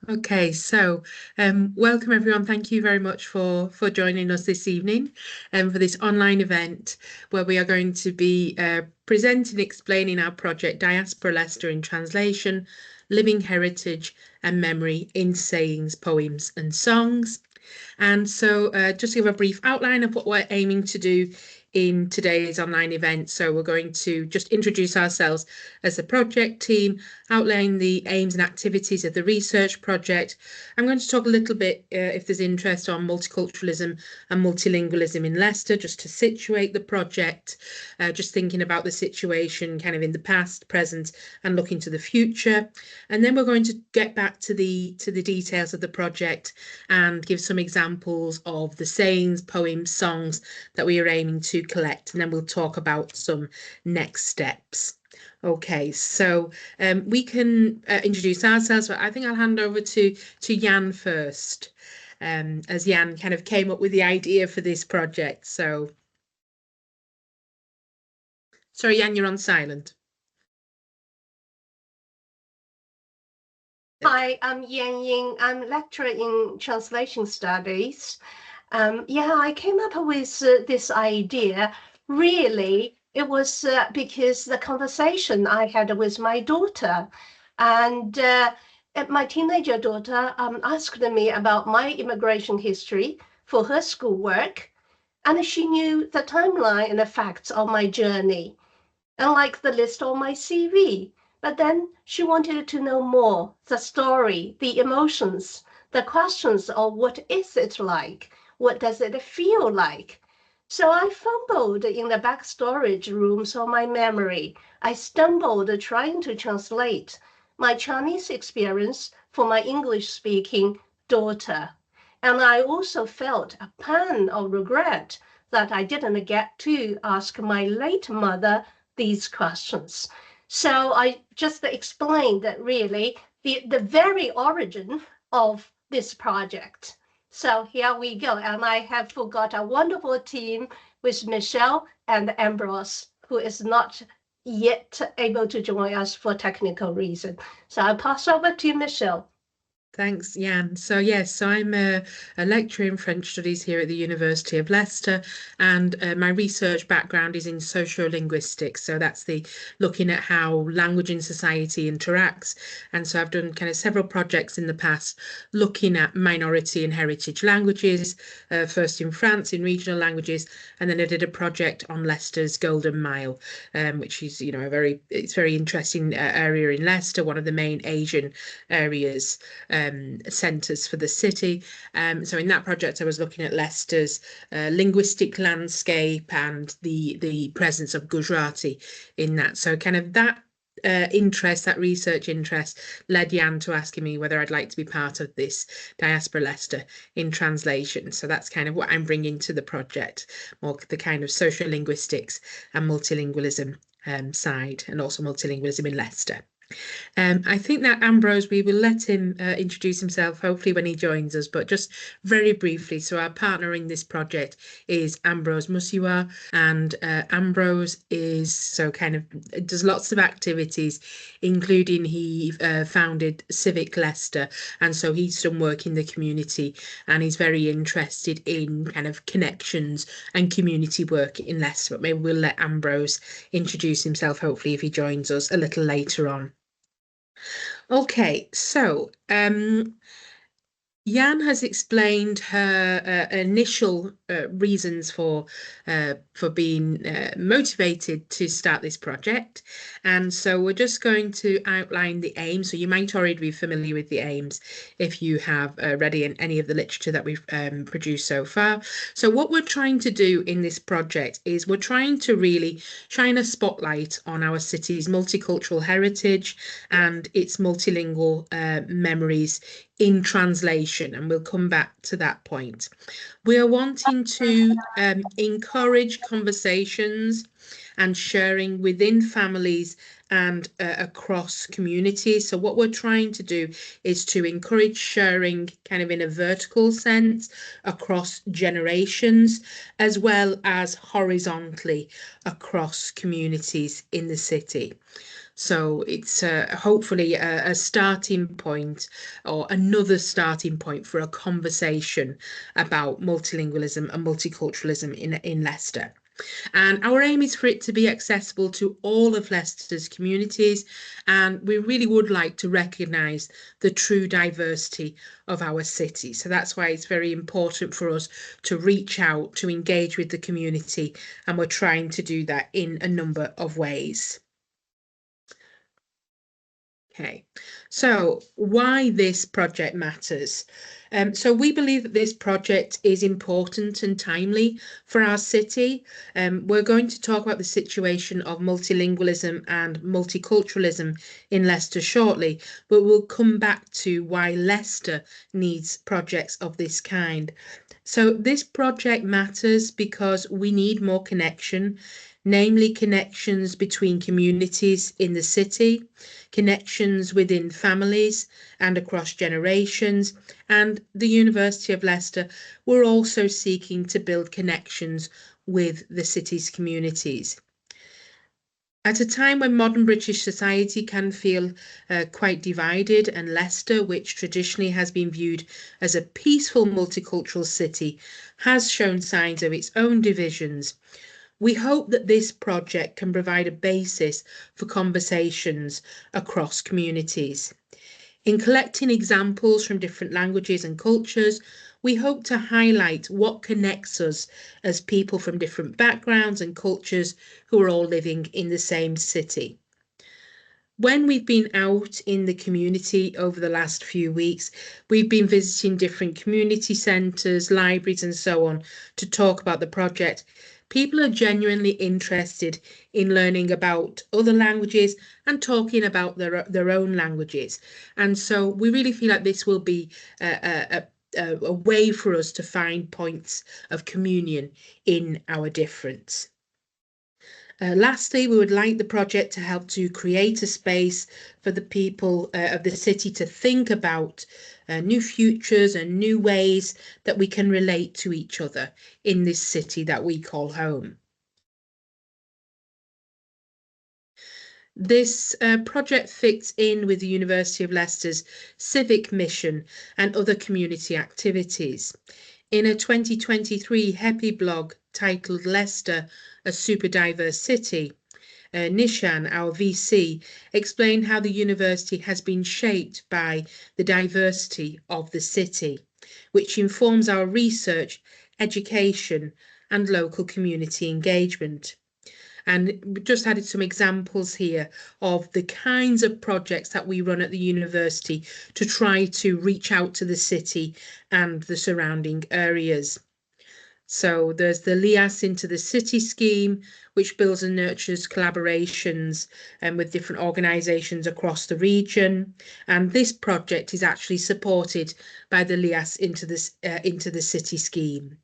Okay, so welcome everyone. Thank you very much for joining us this evening for this online event where we are going to be presenting, explaining our project Diaspora Leicester in Translation, Living Heritage and Memory in Sayings, Poems and Songs. And so just to give a brief outline of what we're aiming to do in today's online event. So we're going to just introduce ourselves as the project team, outline the aims and activities of the research project. I'm going to talk a little bit, if there's interest, on multiculturalism and multilingualism in Leicester, just to situate the project, just thinking about the situation kind of in the past, present, and looking to the future. And then we're going to get back to the details of the project and give some examples of the sayings, poems, songs that we are aiming to collect, and then we'll talk about some next steps. Okay, so we can introduce ourselves, but I think I'll hand over to Jan first, as Jan kind of came up with the idea for this project. So, sorry, Jan, you're on silent. Hi, I'm Ying. I'm lecturer in translation studies. I came up with this idea. Really, it was because the conversation I had with my daughter, and my teenager daughter asked me about my immigration history for her schoolwork, and she knew the timeline and the facts of my journey, unlike the list on my CV. But then she wanted to know more, the story, the emotions, the questions of what is it like? What does it feel like? So I fumbled in the back storage rooms of my memory. I stumbled trying to translate my Chinese experience for my English-speaking daughter. And I also felt a pang of regret that I didn't get to ask my late mother these questions. So I just explained that really the very origin of this project. So here we go. And I have got a wonderful team with Michelle and Ambrose, who is not yet able to join us for technical reason. So I'll pass over to Michelle. Thanks, Jan. So yes, so I'm a lecturer in French studies here at the University of Leicester, and my research background is in sociolinguistics. So that's the looking at how language and society interacts. And so I've done kind of several projects in the past looking at minority and heritage languages, first in France in regional languages, and then I did a project on Leicester's Golden Mile, which is, you know, it's very interesting area in Leicester, one of the main Asian areas. Centres for the city. So in that project, I was looking at Leicester's linguistic landscape and the presence of Gujarati in that. So kind of that that research interest led Jan to asking me whether I'd like to be part of this Diaspora Leicester in translation. So that's kind of what I'm bringing to the project, more the kind of social linguistics and multilingualism side, and also multilingualism in Leicester. I think that Ambrose, we will let him introduce himself, hopefully when he joins us, but just very briefly. So our partner in this project is Ambrose Musiyiwa, and Ambrose does lots of activities, including he founded Civic Leicester, and so he's done work in the community, and he's very interested in kind of connections and community work in Leicester. But maybe we'll let Ambrose introduce himself, hopefully if he joins us a little later on. Okay, so Jan has explained her initial reasons for being motivated to start this project, and so we're just going to outline the aims. So you might already be familiar with the aims if you have read any of the literature that we've produced so far. So what we're trying to do in this project is we're trying to really shine a spotlight on our city's multicultural heritage and its multilingual memories in translation, and we'll come back to that point. We are wanting to encourage conversations and sharing within families and across communities. So what we're trying to do is to encourage sharing kind of in a vertical sense across generations, as well as horizontally across communities in the city. So it's hopefully a starting point or another starting point for a conversation about multilingualism and multiculturalism in Leicester. And our aim is for it to be accessible to all of Leicester's communities. And we really would like to recognise the true diversity of our city. So that's why it's very important for us to reach out, to engage with the community. And we're trying to do that in a number of ways. Okay, so why this project matters. So we believe that this project is important and timely for our city. We're going to talk about the situation of multilingualism and multiculturalism in Leicester shortly, but we'll come back to why Leicester needs projects of this kind. So this project matters because we need more connection, namely connections between communities in the city, connections within families and across generations. And the University of Leicester, we're also seeking to build connections with the city's communities. At a time when modern British society can feel quite divided, and Leicester, which traditionally has been viewed as a peaceful multicultural city, has shown signs of its own divisions, we hope that this project can provide a basis for conversations across communities. In collecting examples from different languages and cultures, we hope to highlight what connects us as people from different backgrounds and cultures who are all living in the same city. When we've been out in the community over the last few weeks, we've been visiting different community centres, libraries and so on to talk about the project. People are genuinely interested in learning about other languages and talking about their own languages. And so we really feel like this will be a way for us to find points of communion in our difference. Lastly, we would like the project to help to create a space for the people of the city to think about new futures and new ways that we can relate to each other in this city that we call home. This project fits in with the University of Leicester's civic mission and other community activities. In a 2023 HEPI blog titled Leicester, a Super Diverse City, Nishan, our VC, explained how the university has been shaped by the diversity of the city, which informs our research, education, and local community engagement. And we just added some examples here of the kinds of projects that we run at the university to try to reach out to the city and the surrounding areas. So there's the LIAS into the City scheme, which builds and nurtures collaborations with different organisations across the region. And this project is actually supported by the LIAS into the City scheme.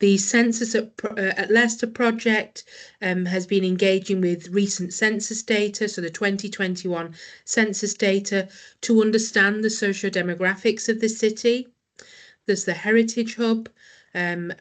The Census at Leicester project has been engaging with recent census data, so the 2021 census data, to understand the socio-demographics of the city. There's the Heritage Hub,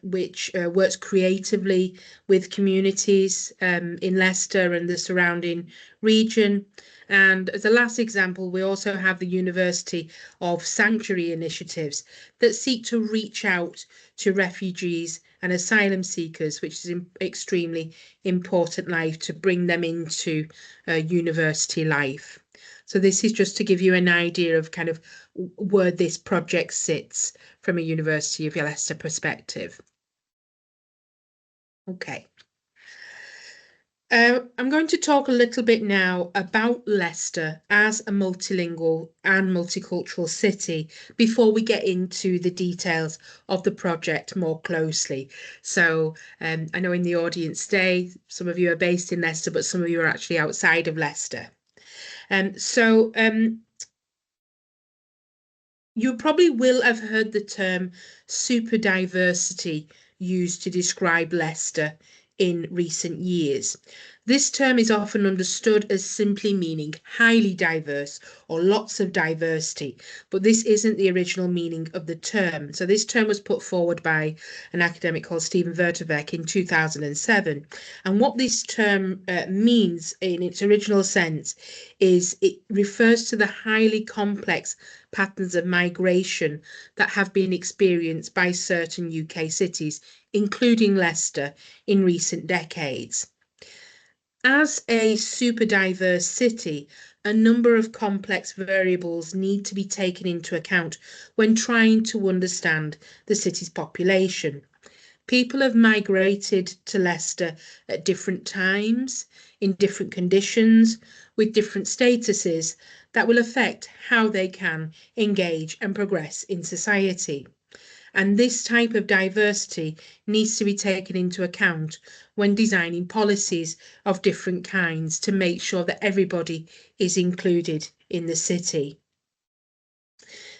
which works creatively with communities in Leicester and the surrounding region. And as a last example, we also have the University of Sanctuary initiatives that seek to reach out to refugees and asylum seekers, which is extremely important life to bring them into university life. So this is just to give you an idea of kind of where this project sits from a University of Leicester perspective. Okay. I'm going to talk a little bit now about Leicester as a multilingual and multicultural city before we get into the details of the project more closely. So I know in the audience today, some of you are based in Leicester, but some of you are actually outside of Leicester. You probably will have heard the term super diversity used to describe Leicester in recent years. This term is often understood as simply meaning highly diverse or lots of diversity, but this isn't the original meaning of the term. So this term was put forward by an academic called Steven Vertevek in 2007. And what this term means in its original sense is it refers to the highly complex patterns of migration that have been experienced by certain UK cities, including Leicester, in recent decades. As a super diverse city, a number of complex variables need to be taken into account when trying to understand the city's population. People have migrated to Leicester at different times, in different conditions, with different statuses that will affect how they can engage and progress in society. And this type of diversity needs to be taken into account when designing policies of different kinds to make sure that everybody is included in the city.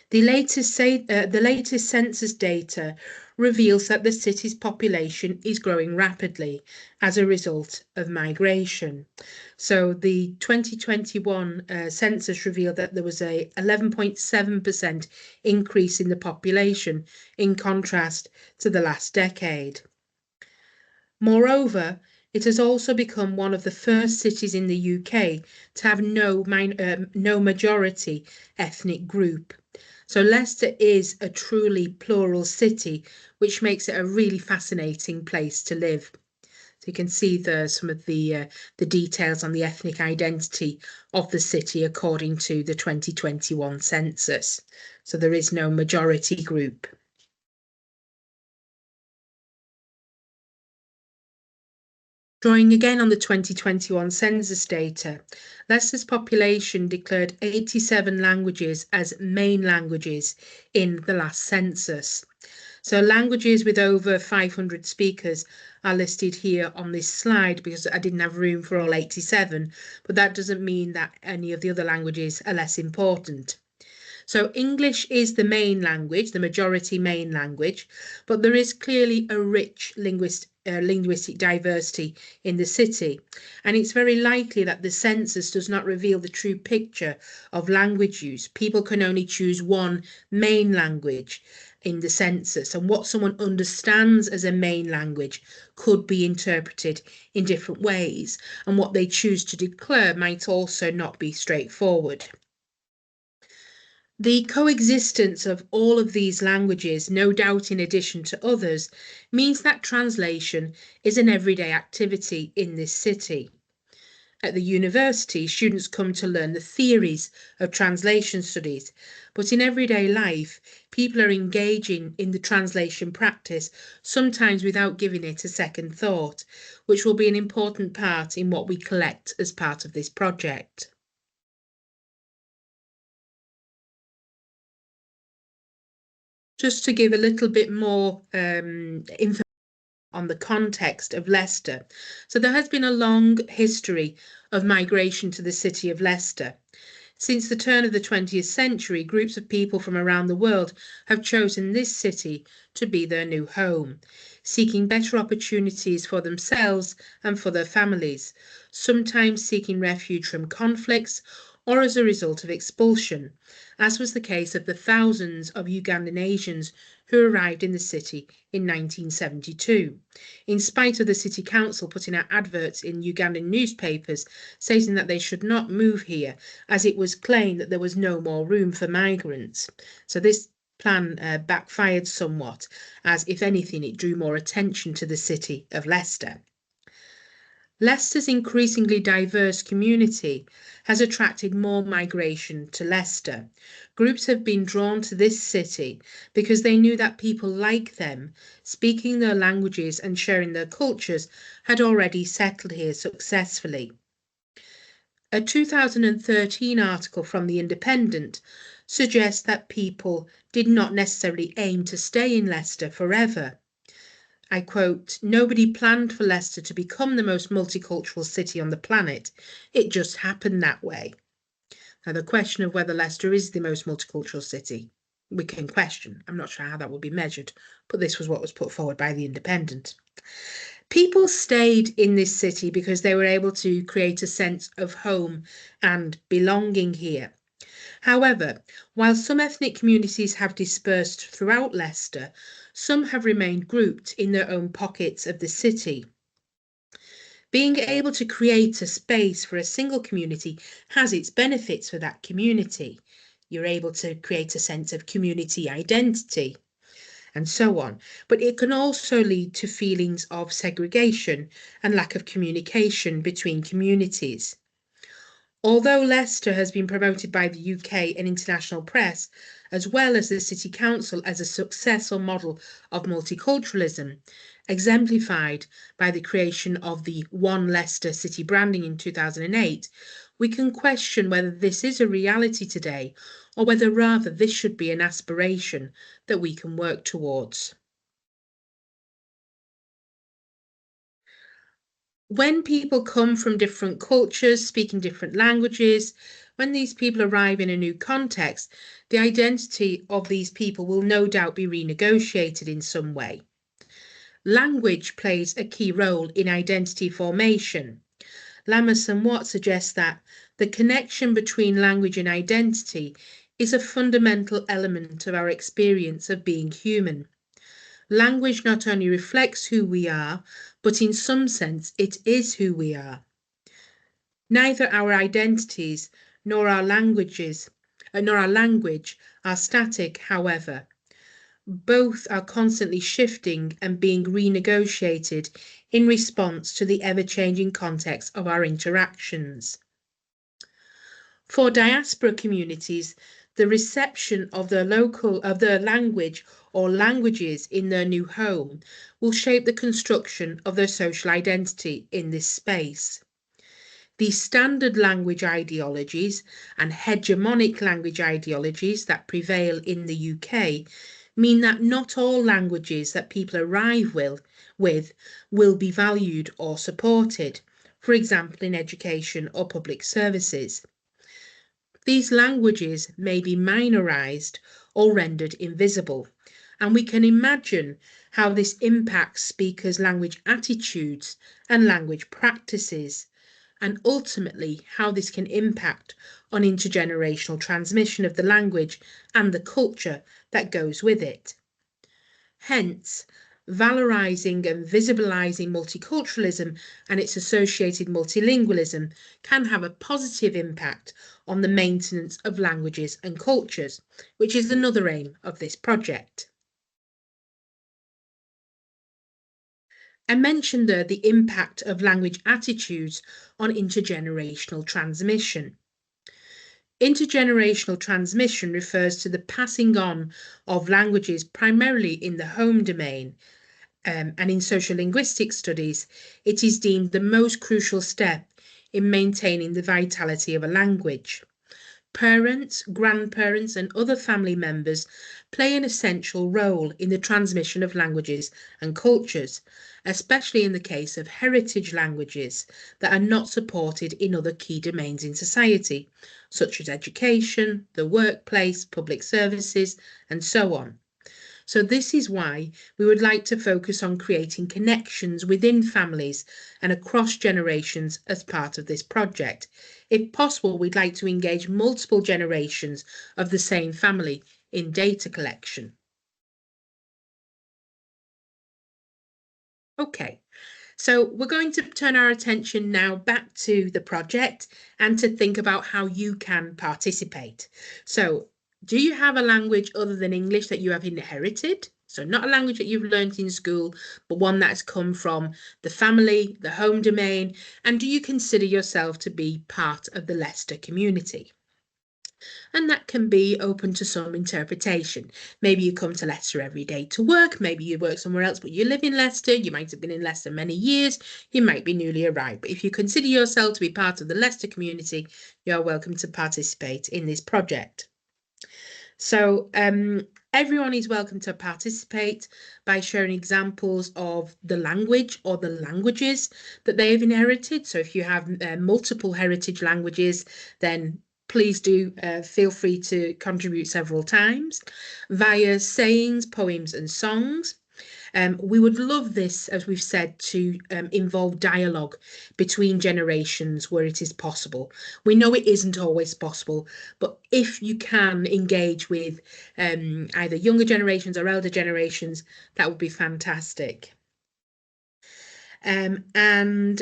The latest census data reveals that the city's population is growing rapidly as a result of migration. So the 2021 census revealed that there was a 11.7% increase in the population in contrast to the last decade. Moreover, it has also become one of the first cities in the UK to have no majority ethnic group. So Leicester is a truly plural city, which makes it a really fascinating place to live. So you can see there some of the details on the ethnic identity of the city according to the 2021 census. So there is no majority group. Drawing again on the 2021 census data, Leicester's population declared 87 languages as main languages in the last census. So languages with over 500 speakers are listed here on this slide because I didn't have room for all 87, but that doesn't mean that any of the other languages are less important. So English is the main language, the majority main language, but there is clearly a rich linguistic diversity in the city. And it's very likely that the census does not reveal the true picture of language use. People can only choose one main language in the census, and what someone understands as a main language could be interpreted in different ways, and what they choose to declare might also not be straightforward. The coexistence of all of these languages, no doubt in addition to others, means that translation is an everyday activity in this city. At the university, students come to learn the theories of translation studies, but in everyday life, people are engaging in the translation practice, sometimes without giving it a second thought, which will be an important part in what we collect as part of this project. Just to give a little bit more information on the context of Leicester. So there has been a long history of migration to the city of Leicester. Since the turn of the 20th century, groups of people from around the world have chosen this city to be their new home, seeking better opportunities for themselves and for their families, sometimes seeking refuge from conflicts or as a result of expulsion, as was the case of the thousands of Ugandan Asians who arrived in the city in 1972, in spite of the city council putting out adverts in Ugandan newspapers stating that they should not move here, as it was claimed that there was no more room for migrants. So this plan backfired somewhat, as if anything it drew more attention to the city of Leicester. Leicester's increasingly diverse community has attracted more migration to Leicester. Groups have been drawn to this city because they knew that people like them, speaking their languages and sharing their cultures, had already settled here successfully. A 2013 article from The Independent suggests that people did not necessarily aim to stay in Leicester forever. I quote, "Nobody planned for Leicester to become the most multicultural city on the planet. It just happened that way." Now, the question of whether Leicester is the most multicultural city, we can question. I'm not sure how that will be measured, but this was what was put forward by The Independent. People stayed in this city because they were able to create a sense of home and belonging here. However, while some ethnic communities have dispersed throughout Leicester, some have remained grouped in their own pockets of the city. Being able to create a space for a single community has its benefits for that community. You're able to create a sense of community identity and so on. But it can also lead to feelings of segregation and lack of communication between communities. Although Leicester has been promoted by the UK and international press, as well as the City Council, as a successful model of multiculturalism, exemplified by the creation of the One Leicester City branding in 2008, we can question whether this is a reality today, or whether rather this should be an aspiration that we can work towards. When people come from different cultures, speaking different languages, when these people arrive in a new context, the identity of these people will no doubt be renegotiated in some way. Language plays a key role in identity formation. Lamas and Watt suggests that the connection between language and identity is a fundamental element of our experience of being human. Language not only reflects who we are, but in some sense it is who we are. Neither our identities nor our language are static, however. Both are constantly shifting and being renegotiated in response to the ever-changing context of our interactions. For diaspora communities, the reception of their language or languages in their new home will shape the construction of their social identity in this space. These standard language ideologies and hegemonic language ideologies that prevail in the UK mean that not all languages that people arrive with will be valued or supported, for example, in education or public services. These languages may be minorized or rendered invisible, and we can imagine how this impacts speakers' language attitudes and language practices, and ultimately how this can impact on intergenerational transmission of the language and the culture that goes with it. Hence, valorising and visibilising multiculturalism and its associated multilingualism can have a positive impact on the maintenance of languages and cultures, which is another aim of this project. I mentioned there the impact of language attitudes on intergenerational transmission. Intergenerational transmission refers to the passing on of languages primarily in the home domain, and in social linguistic studies, it is deemed the most crucial step in maintaining the vitality of a language. Parents, grandparents, and other family members play an essential role in the transmission of languages and cultures, especially in the case of heritage languages that are not supported in other key domains in society, such as education, the workplace, public services, and so on. So this is why we would like to focus on creating connections within families and across generations as part of this project. If possible, we'd like to engage multiple generations of the same family in data collection. Okay, so we're going to turn our attention now back to the project and to think about how you can participate. So, do you have a language other than English that you have inherited? So not a language that you've learned in school, but one that's come from the family, the home domain, and do you consider yourself to be part of the Leicester community? And that can be open to some interpretation. Maybe you come to Leicester every day to work, maybe you work somewhere else, but you live in Leicester, you might have been in Leicester many years, you might be newly arrived. But if you consider yourself to be part of the Leicester community, you're welcome to participate in this project. So everyone is welcome to participate by sharing examples of the language or the languages that they have inherited. So if you have multiple heritage languages, then please do feel free to contribute several times via sayings, poems and songs. We would love this, as we've said, to involve dialogue between generations where it is possible. We know it isn't always possible, but if you can engage with either younger generations or elder generations, that would be fantastic. And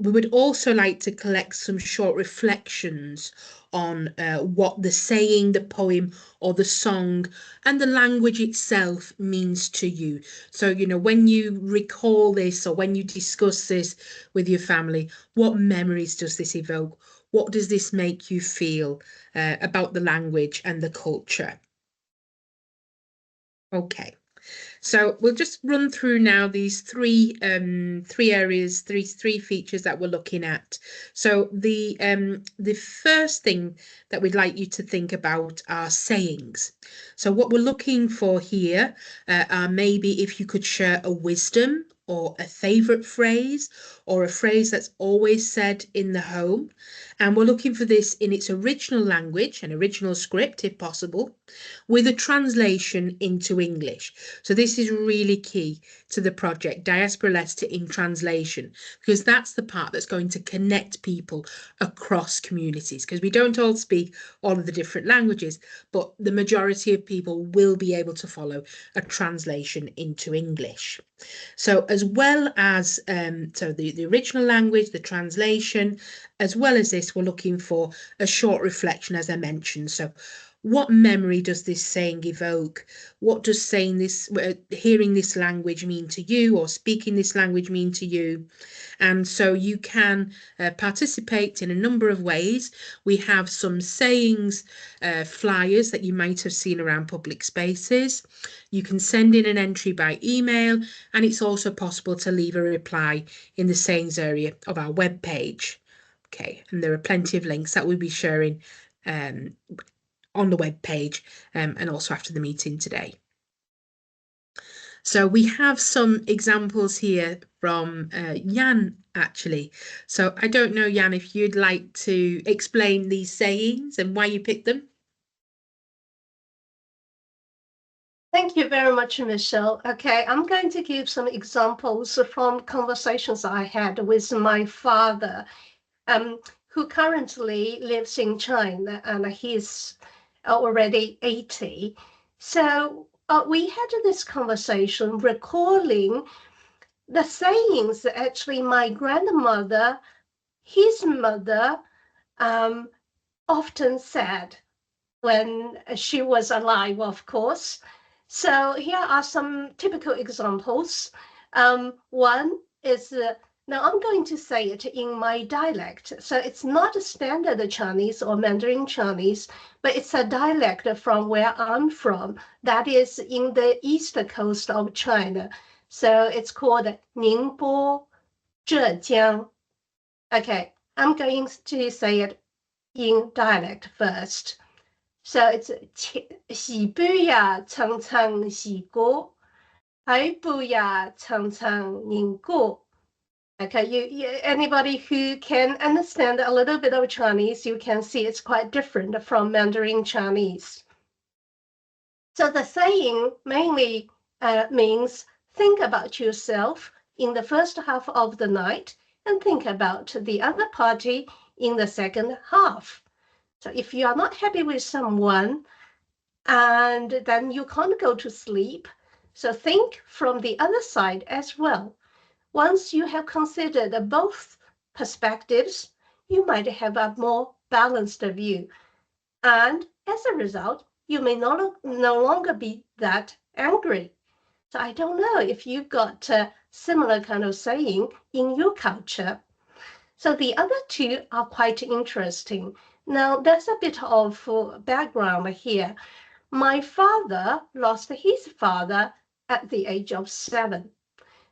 we would also like to collect some short reflections on what the saying, the poem, or the song and the language itself means to you. So, you know, when you recall this or when you discuss this with your family, what memories does this evoke? What does this make you feel about the language and the culture? Okay. So we'll just run through now these three areas, three features that we're looking at. So the first thing that we'd like you to think about are sayings. So what we're looking for here are maybe if you could share a wisdom or a favorite phrase or a phrase that's always said in the home. And we're looking for this in its original language, an original script if possible, with a translation into English. So this is really key to the project, Diaspora Leicester in translation, because that's the part that's going to connect people across communities, because we don't all speak all of the different languages, but the majority of people will be able to follow a translation into English. So as well as so the original language, the translation, as well as this, we're looking for a short reflection, as I mentioned. So what memory does this saying evoke? What does saying this, hearing this language mean to you, or speaking this language mean to you? And so you can participate in a number of ways. We have some sayings flyers that you might have seen around public spaces. You can send in an entry by email, and it's also possible to leave a reply in the sayings area of our webpage. Okay, and there are plenty of links that we'll be sharing on the web page and also after the meeting today. So we have some examples here from Jan, actually. So I don't know, Jan, if you'd like to explain these sayings and why you picked them. Thank you very much, Michelle. Okay, I'm going to give some examples from conversations I had with my father, who currently lives in China, and he's already 80. So we had this conversation recalling the sayings that actually my grandmother, his mother, often said when she was alive, of course. So here are some typical examples. One is, now I'm going to say it in my dialect. So it's not a standard Chinese or Mandarin Chinese, but it's a dialect from where I'm from. That is in the east coast of China. So it's called Ningbo, Zhejiang. Okay, I'm going to say it in dialect first. So it's 是杯呀长长是歌，海杯呀长长凝歌. Okay, anybody who can understand a little bit of Chinese, you can see it's quite different from Mandarin Chinese. So the saying mainly means think about yourself in the first half of the night and think about the other party in the second half. So if you are not happy with someone, and then you can't go to sleep, so think from the other side as well. Once you have considered both perspectives, you might have a more balanced view. And as a result, you may no longer be that angry. So I don't know if you've got a similar kind of saying in your culture. So the other two are quite interesting. Now, there's a bit of background here. My father lost his father at the age of 7.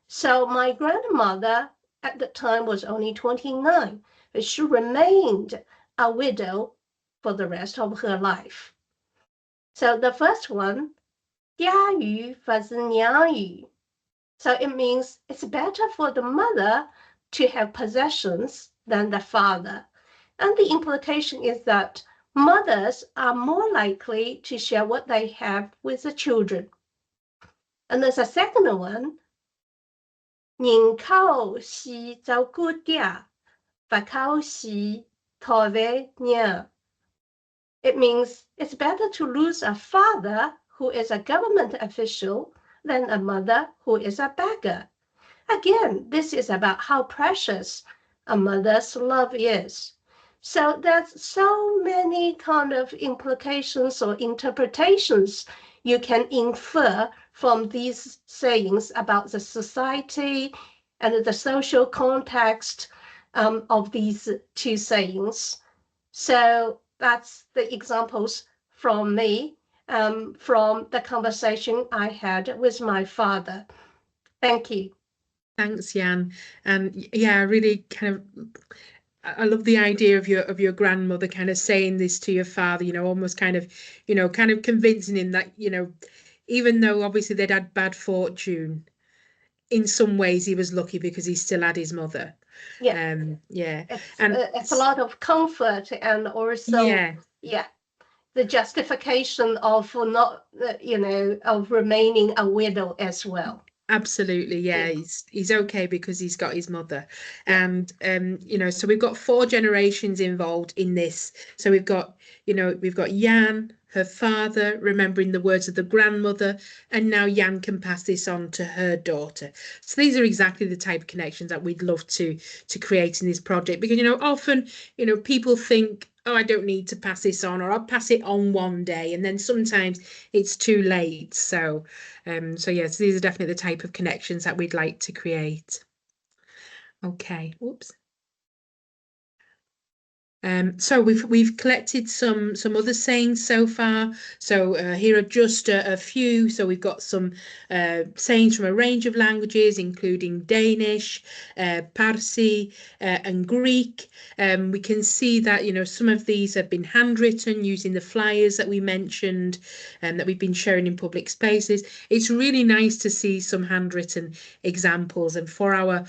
So my grandmother at the time was only 29, but she remained a widow for the rest of her life. So the first one, 家鱼不是娘鱼. So it means it's better for the mother to have possessions than the father. And the implication is that mothers are more likely to share what they have with the children. And there's a second one, 人口是照顾者，不靠是讨为娘. It means it's better to lose a father who is a government official than a mother who is a beggar. Again, this is about how precious a mother's love is. So there's so many kind of implications or interpretations you can infer from these sayings about the society and the social context of these two sayings. So that's the examples from me, from the conversation I had with my father. Thank you. Thanks, Jan. And yeah, I really I love the idea of your grandmother kind of saying this to your father, almost kind of convincing him that, even though obviously they'd had bad fortune, in some ways he was lucky because he still had his mother. Yeah. Yeah. It's a lot of comfort and also the justification of not of remaining a widow as well. Absolutely, yeah. He's okay because he's got his mother. And so we've got 4 generations involved in this. So we've got Jan, her father, remembering the words of the grandmother, and now Jan can pass this on to her daughter. So these are exactly the type of connections that we'd love to create in this project, because often people think, oh, I don't need to pass this on, or I'll pass it on one day, and then sometimes it's too late. So yes, these are definitely the type of connections that we'd like to create. Okay, whoops. So we've collected some other sayings so far. So here are just a few. So we've got some sayings from a range of languages, including Danish, Parsi, and Greek. We can see that some of these have been handwritten using the flyers that we mentioned and that we've been sharing in public spaces. It's really nice to see some handwritten examples, and for our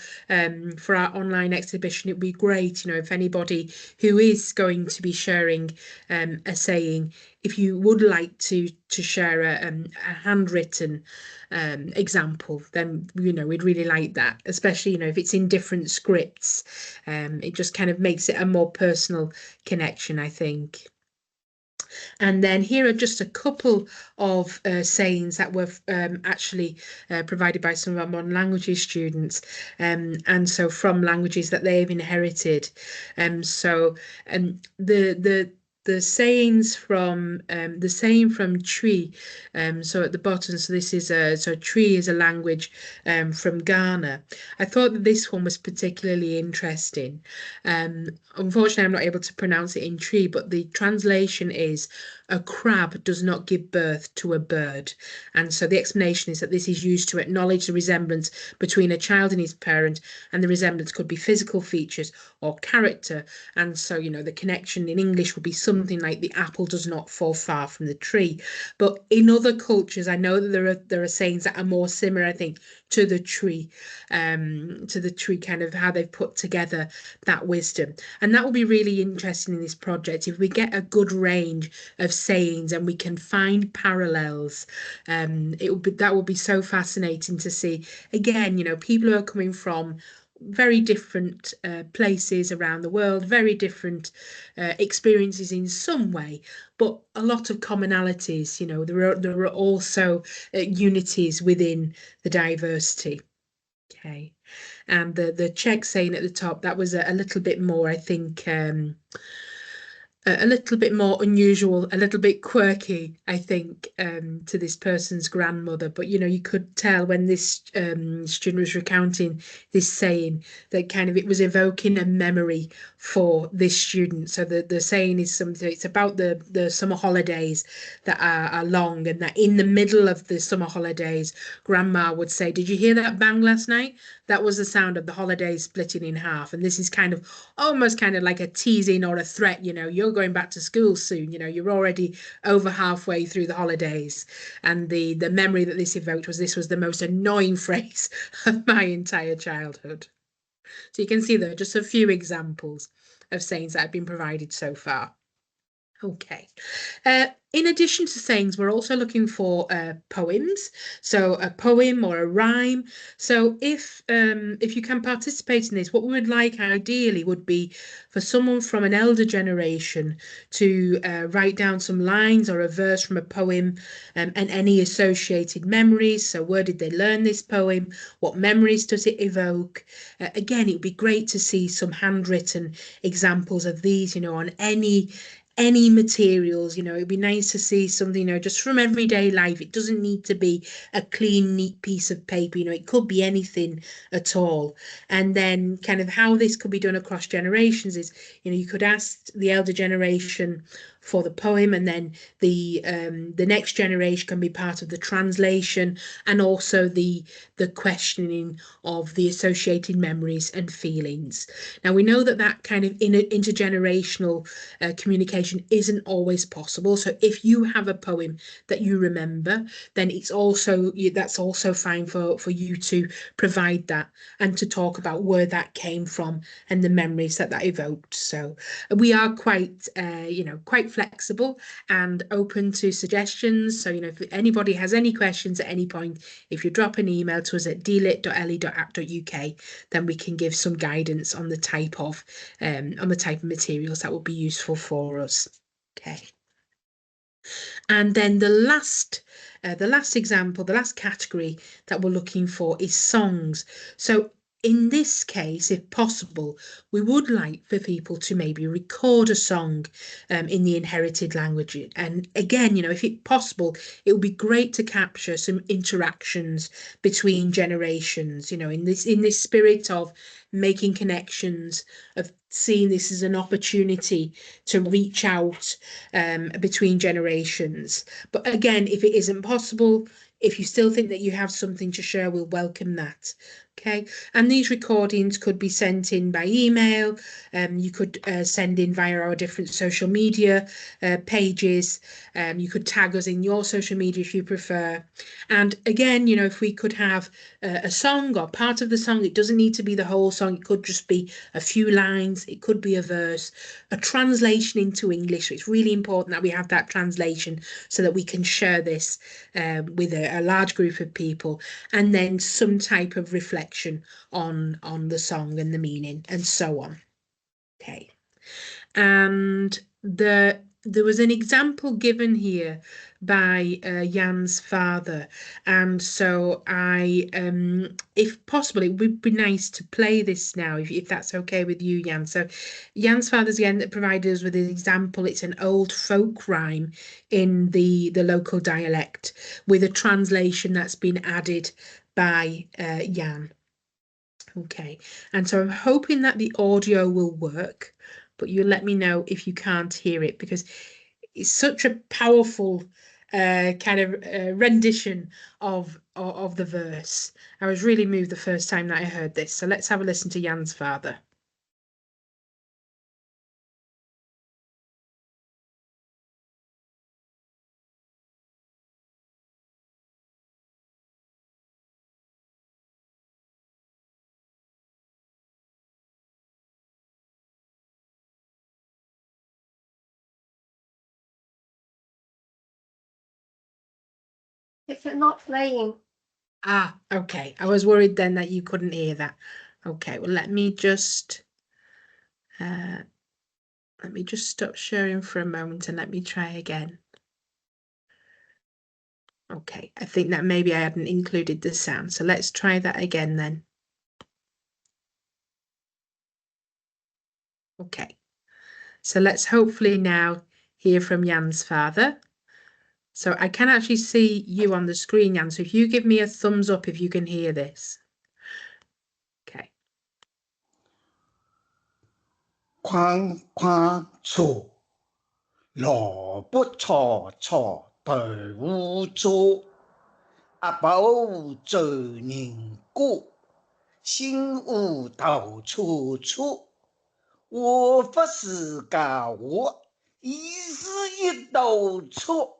online exhibition, it'd be great, if anybody who is going to be sharing a saying, if you would like to share a handwritten example, then we'd really like that, especially if it's in different scripts. It just kind of makes it a more personal connection, I think. And then here are just a couple of sayings that were actually provided by some of our modern languages students, and so from languages that they've inherited. So the sayings from the saying from Tree, so at the bottom, so this is Tree is a language from Ghana. I thought that this one was particularly interesting. Unfortunately, I'm not able to pronounce it in Tree, but the translation is, a crab does not give birth to a bird. And so the explanation is that this is used to acknowledge the resemblance between a child and his parent, and the resemblance could be physical features or character. And so, the connection in English would be something like, the apple does not fall far from the tree. But in other cultures, I know that there are sayings that are more similar, I think, to the tree kind of how they've put together that wisdom. And that will be really interesting in this project, if we get a good range of sayings and we can find parallels. That will be so fascinating to see. Again, people who are coming from very different places around the world, very different experiences in some way, but a lot of commonalities. There are also unities within the diversity. Okay, and the Czech saying at the top, that was a little bit more, I think, a little bit more unusual, a little bit quirky, I think, to this person's grandmother. But you could tell when this student was recounting this saying that kind of it was evoking a memory for this student. So the saying is something, it's about the summer holidays that are long, and that in the middle of the summer holidays, grandma would say, "Did you hear that bang last night? That was the sound of the holidays splitting in half." And this is kind of almost kind of like a teasing or a threat, you're going back to school soon, you're already over halfway through the holidays. And the memory that this evoked was, this was the most annoying phrase of my entire childhood. So you can see there are just a few examples of sayings that have been provided so far. Okay. In addition to sayings, we're also looking for poems. So a poem or a rhyme. So if you can participate in this, what we would like ideally would be for someone from an elder generation to write down some lines or a verse from a poem, and any associated memories. So where did they learn this poem? What memories does it evoke? Again, it would be great to see some handwritten examples of these, on any materials. It'd be nice to see something, just from everyday life. It doesn't need to be a clean, neat piece of paper. It could be anything at all. And then kind of how this could be done across generations is, you could ask the elder generation for the poem, and then the next generation can be part of the translation, and also the questioning of the associated memories and feelings. Now we know that kind of intergenerational communication isn't always possible. So if you have a poem that you remember, then that's also fine for you to provide that and to talk about where that came from and the memories that evoked. So we are quite flexible and open to suggestions. So if anybody has any questions at any point, if you drop an email to us at dlit.le.act.uk, then we can give some guidance on the type of materials that will be useful for us. Okay. And then the last example, the last category that we're looking for is songs. So in this case, if possible, we would like for people to maybe record a song in the inherited language. And again, if it's possible, it would be great to capture some interactions between generations, in this spirit of making connections, of seeing this as an opportunity to reach out between generations. But again, if it isn't possible, if you still think that you have something to share, we'll welcome that. Okay, and these recordings could be sent in by email. You could send in via our different social media pages. You could tag us in your social media if you prefer. And again, if we could have a song or part of the song, it doesn't need to be the whole song. It could just be a few lines. It could be a verse, a translation into English. So it's really important that we have that translation so that we can share this with a large group of people, and then some type of reflection on the song and the meaning and so on. Okay. And there was an example given here by Jan's father, and so if possible, it would be nice to play this now, if that's okay with you, Jan. So Jan's father's again that provided us with an example. It's an old folk rhyme in the local dialect with a translation that's been added by Jan. Okay, and so I'm hoping that the audio will work, but you let me know if you can't hear it, because it's such a powerful kind of rendition of the verse. I was really moved the first time that I heard this. So let's have a listen to Jan's father. If you're not playing. Ah, okay. I was worried then that you couldn't hear that. Okay, well, let me just stop sharing for a moment and let me try again. Okay, I think that maybe I hadn't included the sound, so let's try that again then. Okay, so let's hopefully now hear from Jan's father. So I can actually see you on the screen, Jan, so if you give me a thumbs up if you can hear this. Okay. 框框处，萝卜炒炒豆腐做，阿婆做人过，新屋到处处。我发自家话，一是一道错。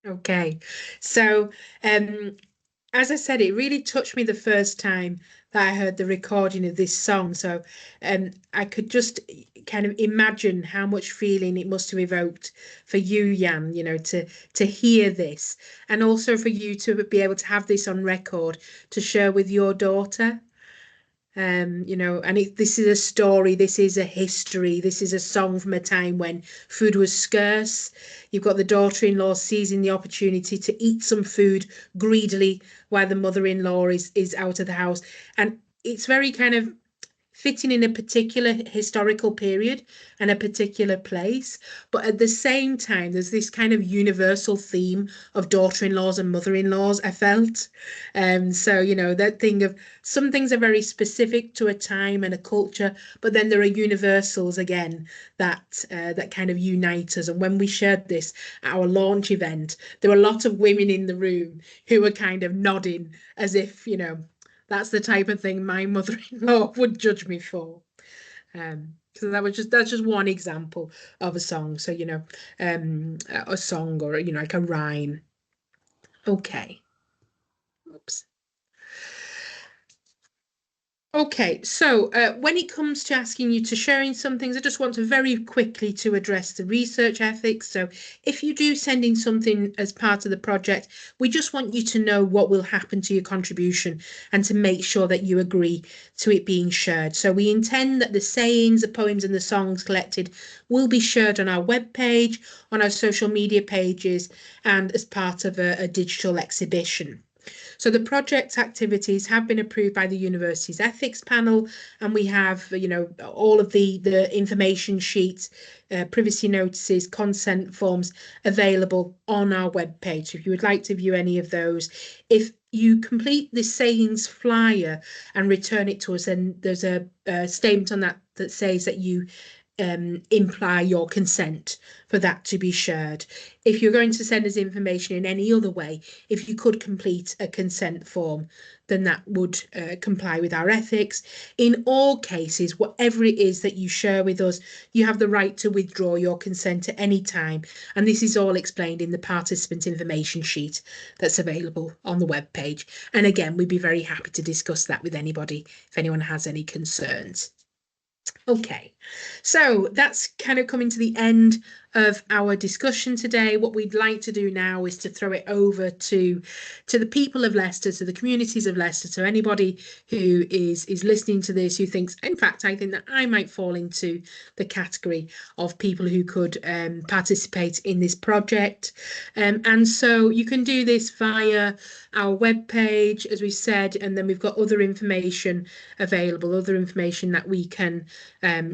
Okay, so as I said, it really touched me the first time that I heard the recording of this song. So I could just kind of imagine how much feeling it must have evoked for you, Jan, you know, to hear this, and also for you to be able to have this on record to share with your daughter. You know, and this is a story, this is a history, this is a song from a time when food was scarce. You've got the daughter-in-law seizing the opportunity to eat some food greedily while the mother-in-law is out of the house. And it's very kind of fitting in a particular historical period and a particular place. But at the same time, there's this kind of universal theme of daughter-in-laws and mother-in-laws, I felt. So, you know, that thing of some things are very specific to a time and a culture, but then there are universals again that that kind of unite us. And when we shared this at our launch event, there were a lot of women in the room who were kind of nodding as if, you know, that's the type of thing my mother-in-law would judge me for. So that's just one example of a song. So, you know, a song or, you know, like a rhyme. Okay. Oops. Okay, so when it comes to asking you to sharing some things, I just want to very quickly to address the research ethics. So if you do send in something as part of the project, we just want you to know what will happen to your contribution and to make sure that you agree to it being shared. So we intend that the sayings, the poems and the songs collected will be shared on our webpage, on our social media pages, and as part of a digital exhibition. So the project activities have been approved by the university's ethics panel, and we have, you know, all of the information sheets, privacy notices, consent forms available on our webpage. So if you would like to view any of those, if you complete the sayings flyer and return it to us, then there's a statement on that that says that you imply your consent for that to be shared. If you're going to send us information in any other way, if you could complete a consent form, then that would comply with our ethics. In all cases, whatever it is that you share with us, you have the right to withdraw your consent at any time. And this is all explained in the participant information sheet that's available on the webpage. And again, we'd be very happy to discuss that with anybody if anyone has any concerns. Okay, so that's kind of coming to the end of our discussion today. What we'd like to do now is to throw it over to the people of Leicester, to the communities of Leicester, so anybody who is listening to this who thinks, in fact, I think that I might fall into the category of people who could participate in this project. And so you can do this via our webpage, as we said, and then we've got other information available, other information that we can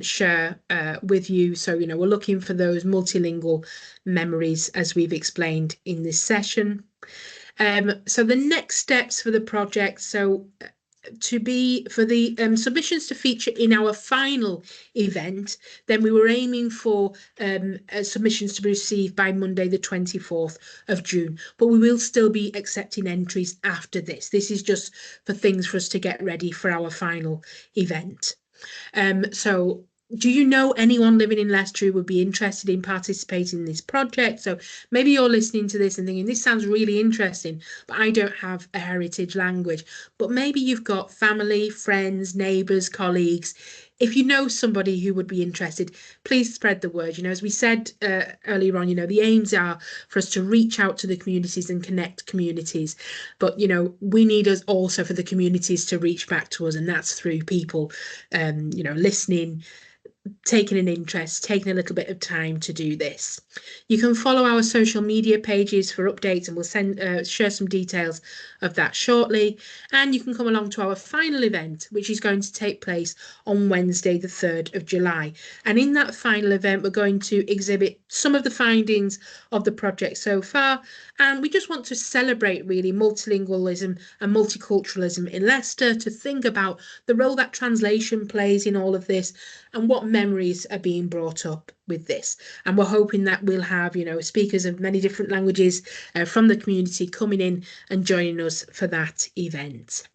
share with you. So, you know, we're looking for those multilingual memories, as we've explained in this session. So the next steps for the project, so for the submissions to feature in our final event, then we were aiming for submissions to be received by Monday the 24th of June, but we will still be accepting entries after this. This is just for things for us to get ready for our final event. So do you know anyone living in Leicester who would be interested in participating in this project? So maybe you're listening to this and thinking, this sounds really interesting, but I don't have a heritage language. But maybe you've got family, friends, neighbours, colleagues. If you know somebody who would be interested, please spread the word. You know, as we said earlier on, you know, the aims are for us to reach out to the communities and connect communities. But, you know, we need us also for the communities to reach back to us, and that's through people, you know, listening, taking an interest, taking a little bit of time to do this. You can follow our social media pages for updates, and we'll share some details of that shortly. And you can come along to our final event, which is going to take place on Wednesday, the 3rd of July. And in that final event, we're going to exhibit some of the findings of the project so far. And we just want to celebrate really multilingualism and multiculturalism in Leicester, to think about the role that translation plays in all of this and what memories are being brought up with this. And we're hoping that we'll have, you know, speakers of many different languages from the community coming in and joining us for that event.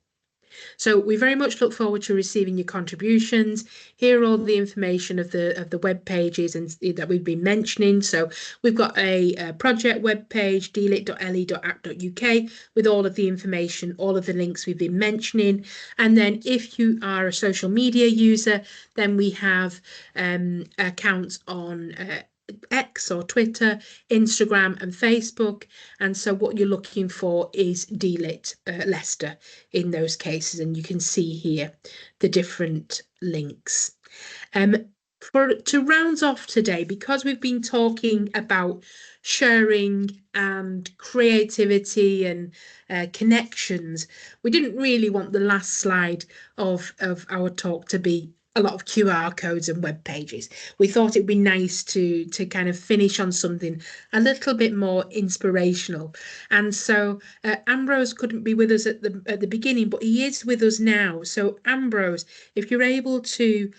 So we very much look forward to receiving your contributions. Here are all the information of the web pages and that we've been mentioning. So we've got a project web page, dlit.le.act.uk, with all of the information, all of the links we've been mentioning. And then if you are a social media user, then we have accounts on X or Twitter, Instagram and Facebook. And so what you're looking for is DLiT Leicester in those cases. And you can see here the different links. To round off today, because we've been talking about sharing and creativity and connections, we didn't really want the last slide of our talk to be a lot of QR codes and web pages. We thought it'd be nice to kind of finish on something a little bit more inspirational. And so Ambrose couldn't be with us at the beginning, but he is with us now. So Ambrose, if you're able to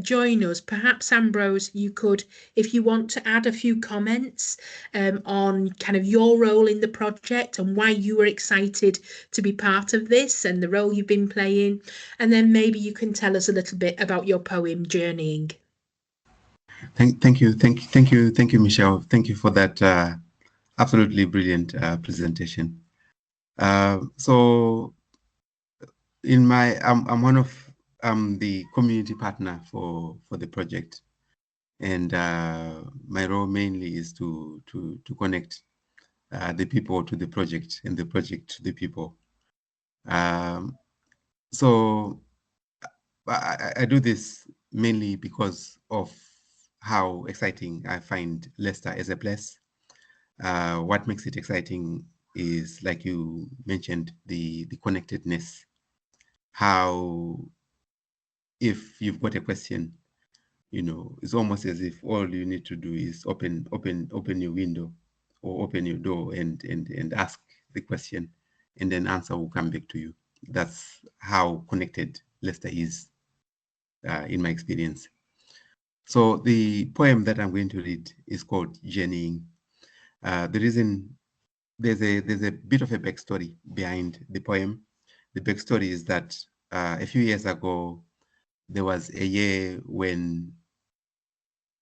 join us, perhaps Ambrose, you could, if you want to add a few comments on kind of your role in the project and why you were excited to be part of this and the role you've been playing. And then maybe you can tell us a little bit about your poem, Journeying. Thank you, Michelle. Thank you for that absolutely brilliant presentation. So, I'm one of the community partner for the project, and my role mainly is to connect the people to the project and the project to the people. So I do this mainly because of how exciting I find Leicester as a place. What makes it exciting is, like you mentioned, the connectedness. How, if you've got a question, it's almost as if all you need to do is open your window or open your door and ask the question, and then answer will come back to you. That's how connected Leicester is, in my experience. So the poem that I'm going to read is called Journeying. The reason, there's a bit of a backstory behind the poem. The backstory is that a few years ago, there was a year when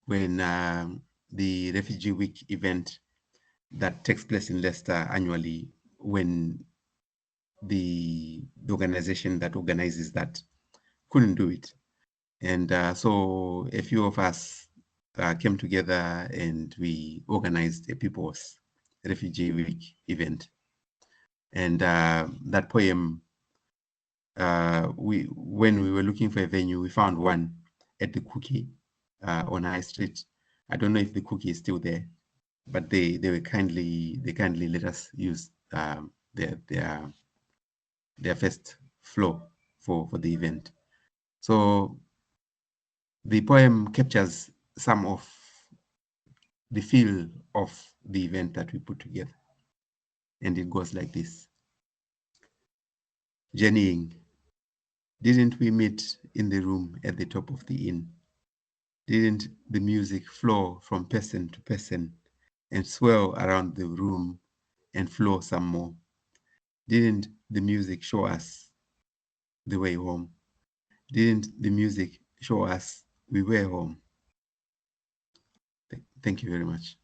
the Refugee Week event that takes place in Leicester annually, when the organization that organizes that couldn't do it. And so a few of us came together and we organized a People's Refugee Week event. And that poem, when we were looking for a venue, we found one at the Cookie on High Street. I don't know if the Cookie is still there, but they kindly let us use their first floor for the event. So the poem captures some of the feel of the event that we put together, and it goes like this. Journeying. Didn't we meet in the room at the top of the inn? Didn't the music flow from person to person and swirl around the room and flow some more? Didn't the music show us the way home? Didn't the music show us we were home? Thank you very much.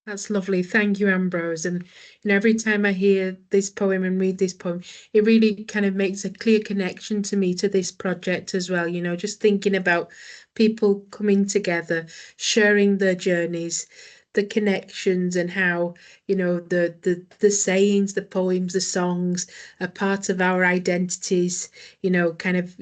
That's lovely. Thank you, Ambrose. And every time I hear this poem and read this poem, it really kind of makes a clear connection to me to this project as well. Just thinking about people coming together, sharing their journeys, the connections, and how the sayings, the poems, the songs are part of our identities. Kind of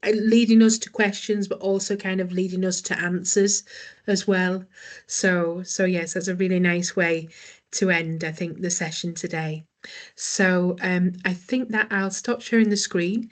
leading us to questions, but also kind of leading us to answers as well. So yes, that's a really nice way to end, I think, the session today. So I think that I'll stop sharing the screen.